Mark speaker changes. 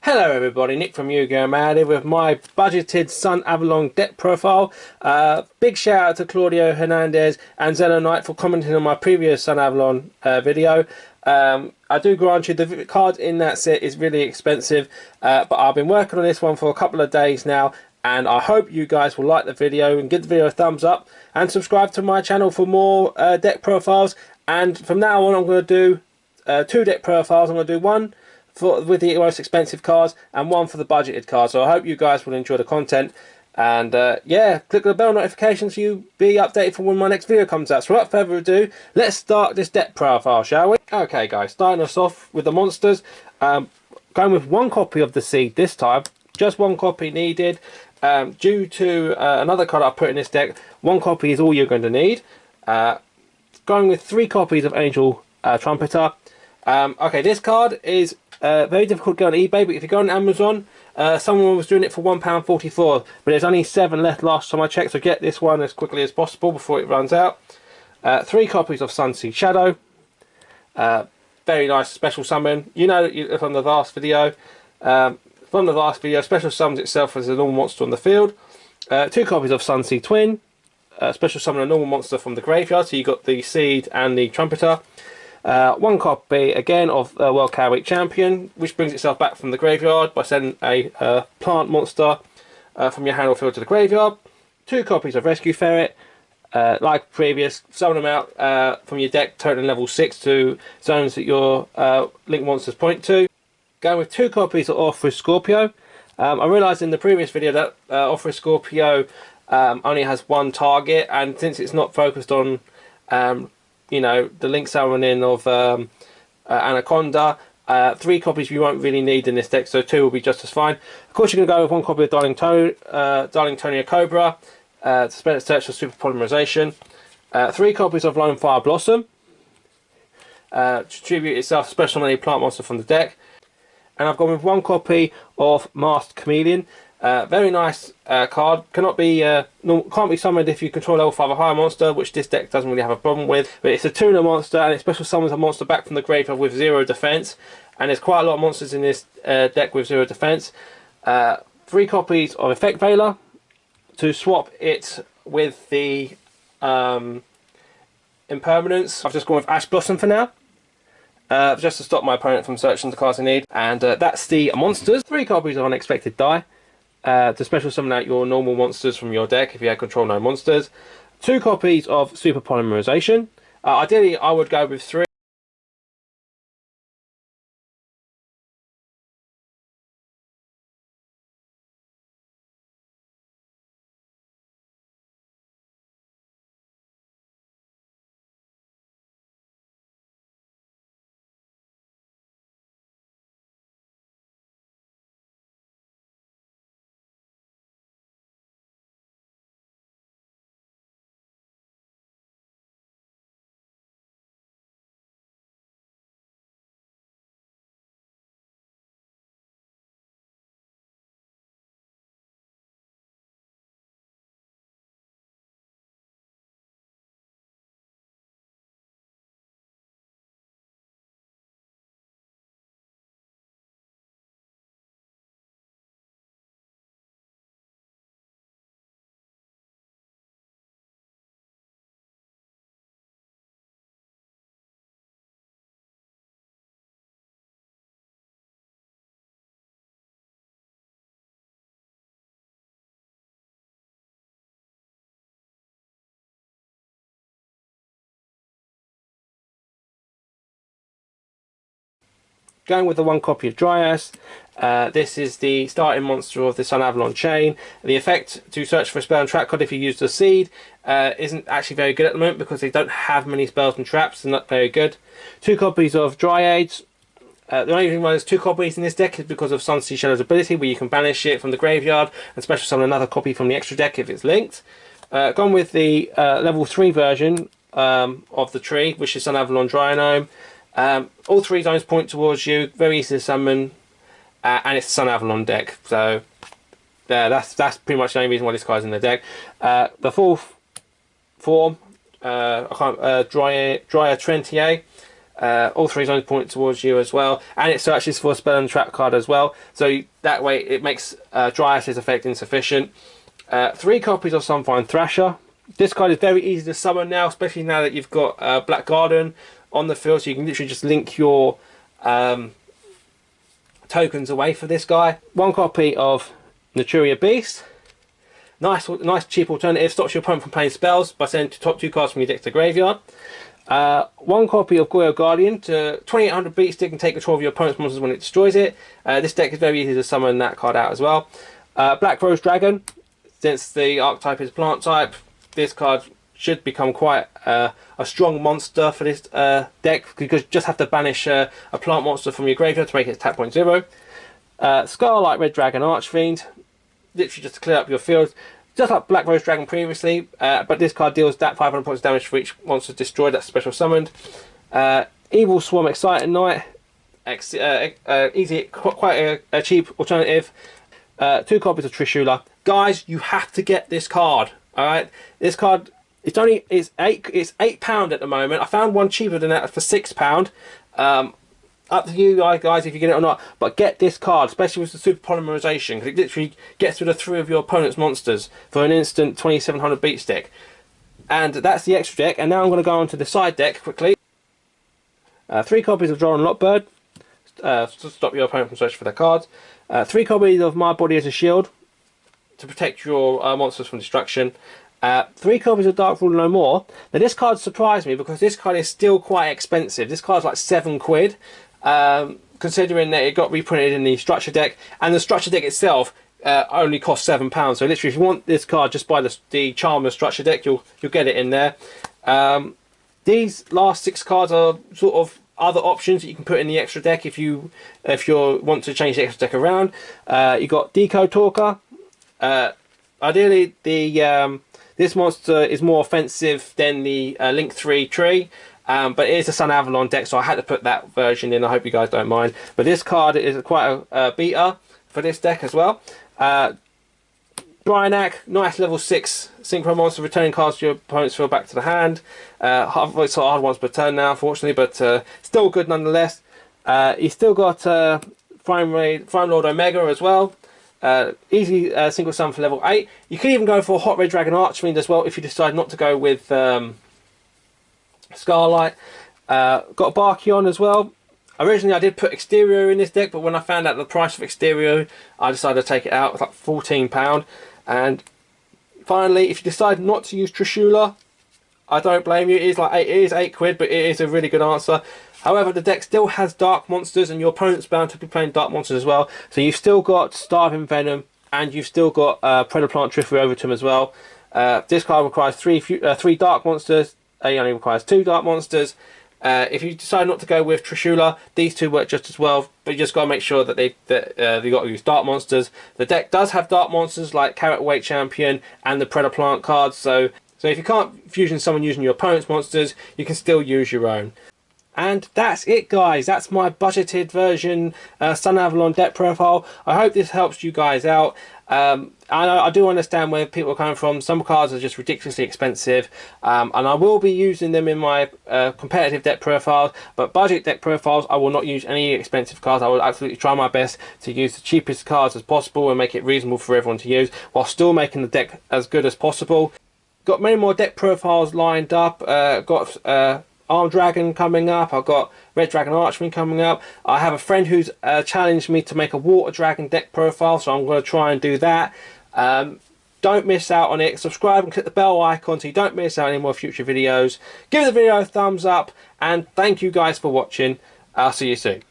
Speaker 1: Hello everybody, Nick from Yu-Gi-Oh! Mad here with my budgeted Sunavalon deck profile. Big shout out to Claudio Hernandez and Zeno Knight for commenting on my previous Sunavalon video. I do grant you the card in that set is really expensive, but I've been working on this one for a couple of days now, and I hope you guys will like the video and give the video a thumbs up and subscribe to my channel for more deck profiles. And from now on I'm going to do 2 deck profiles. I'm going to do one with the most expensive cards and one for the budgeted cards. So I hope you guys will enjoy the content, and yeah, click the bell notification so you be updated for when my next video comes out. So without further ado, let's start this deck profile, shall we? Okay guys, starting us off with the monsters. Going with 1 copy of the seed this time, just 1 copy needed. Due to another card I put in this deck, 1 copy is all you're going to need. Going with 3 copies of Angel Trumpeter. Okay, this card is very difficult to get on eBay, but if you go on Amazon, someone was doing it for £1.44, but there's only 7 left last time I checked, so get this one as quickly as possible before it runs out. 3 copies of Sunseed Shadow. Very nice special summon. You know from the last video. Special summons itself as a normal monster on the field. 2 copies of Sunseed Twin. Special summon a normal monster from the graveyard, so you got the Seed and the Trumpeter. 1 copy again of World Cow Week Champion, which brings itself back from the graveyard by sending a plant monster from your hand or field to the graveyard. 2 copies of Rescue Ferret, like previous, summon them out from your deck, totaling level 6 to zones that your link monsters point to. Going with 2 copies of Orpheus Scorpio. I realised in the previous video that Orpheus Scorpio only has 1 target, and since it's not focused on you know, the link summoning of Anaconda, 3 copies you won't really need in this deck, so 2 will be just as fine. Of course, you're going to go with 1 copy of Darling Tonia Cobra to spread its search for super polymerization. 3 copies of Lone Fire Blossom to tribute itself special many plant monster from the deck. And I've gone with 1 copy of Masked Chameleon. Very nice card. Can't be summoned if you control level 5 or higher monster, which this deck doesn't really have a problem with. But it's a tuner monster, and it special summons a monster back from the graveyard with 0 defense. And there's quite a lot of monsters in this deck with 0 defense. 3 copies of Effect Veiler to swap it with the Impermanence. I've just gone with Ash Blossom for now, just to stop my opponent from searching the cards I need. And that's the monsters. 3 copies of Unexpected Die to special summon out your normal monsters from your deck if you had control no monsters. 2 copies of Super Polymerization. Ideally I would go with 3. Going with the 1 copy of Dryas. This is the starting monster of the Sunavalon chain. The effect to search for a spell and trap card if you use the seed isn't actually very good at the moment because they don't have many spells and traps. They're not very good. 2 copies of Dryades. The only reason why there's 2 copies in this deck is because of Sunseed Shadow's ability, where you can banish it from the graveyard and special summon another copy from the extra deck if it's linked. Gone with the level 3 version of the tree, which is Sunavalon Dryanome. All 3 zones point towards you, very easy to summon, and it's a Sunavalon deck. So that's pretty much the only reason why this card's in the deck. The 4th form, Drya Trentier. All three zones point towards you as well, and it searches for a spell and trap card as well, so that way it makes Dryas's effect insufficient. 3 copies of Sunvine Thrasher. This card is very easy to summon now, especially now that you've got Black Garden on the field, so you can literally just link your tokens away for this guy. 1 copy of Naturia Beast. Nice cheap alternative, stops your opponent from playing spells by sending the top 2 cards from your deck to the graveyard. 1 copy of Goyo Guardian to 2800 beat stick and take control of your opponent's monsters when it destroys it. This deck is very easy to summon that card out as well. Black Rose Dragon, since the archetype is plant type, this card should become quite a strong monster for this deck, because you just have to banish a plant monster from your graveyard to make it tap point 0. Scarlight Red Dragon Archfiend, literally just to clear up your field, just like Black Rose Dragon previously, but this card deals that 500 points of damage for each monster destroyed that's special summoned. Evil Swarm Exciting Knight, easy, quite a cheap alternative. 2 copies of Trishula. Guys, you have to get this card. Alright, this card, it's £8 at the moment. I found one cheaper than that for £6. Up to you guys if you get it or not, but get this card, especially with the super polymerization, because it literally gets rid of 3 of your opponent's monsters for an instant 2700 beat stick. And that's the extra deck, and now I'm going to go on to the side deck quickly. 3 copies of Joran Lockbird, to stop your opponent from searching for their cards. 3 copies of My Body as a Shield, to protect your monsters from destruction. 3 copies of Dark Rule No More. Now this card surprised me because this card is still quite expensive. This card's like £7, considering that it got reprinted in the structure deck, and the structure deck itself only costs £7. So literally, if you want this card, just buy the Charmer structure deck. You'll get it in there. These last 6 cards are sort of other options that you can put in the extra deck if you want to change the extra deck around. You got Decode Talker. Ideally, this monster is more offensive than the Link 3 tree, but it is a Sunavalon deck, so I had to put that version in. I hope you guys don't mind. But this card is quite a beater for this deck as well. Dryanak, nice level 6 synchro monster, returning cards to your opponent's field back to the hand. It's hard once per turn now, unfortunately, but still good nonetheless. He's still got Prime Lord Omega as well. Easy single summon for level 8. You can even go for Hot Red Dragon Archfiend as well if you decide not to go with Scarlight. Got Barkion as well. Originally I did put Exterior in this deck, but when I found out the price of Exterior, I decided to take it out. It's like £14. And finally, if you decide not to use Trishula, I don't blame you. It is £8, but it is a really good answer. However, the deck still has dark monsters, and your opponent's bound to be playing dark monsters as well. So you've still got Starving Venom, and you've still got Predaplant Triffery Overton as well. This card requires 3 dark monsters. He only requires 2 dark monsters. If you decide not to go with Trishula, these 2 work just as well, but you just got to make sure that you've got to use dark monsters. The deck does have dark monsters like Carrot Weight Champion and the Predaplant cards, so if you can't fusion someone using your opponent's monsters, you can still use your own. And that's it, guys. That's my budgeted version Sunavalon deck profile. I hope this helps you guys out. I do understand where people are coming from. Some cards are just ridiculously expensive, and I will be using them in my competitive deck profiles, but budget deck profiles I will not use any expensive cards. I will absolutely try my best to use the cheapest cards as possible and make it reasonable for everyone to use, while still making the deck as good as possible. Got many more deck profiles lined up. Got Armed Dragon coming up. I've got Red Dragon Archfiend coming up. I have a friend who's challenged me to make a Water Dragon deck profile, so I'm going to try and do that. Don't miss out on it. Subscribe and click the bell icon so you don't miss out on any more future videos. Give the video a thumbs up, and thank you guys for watching. I'll see you soon.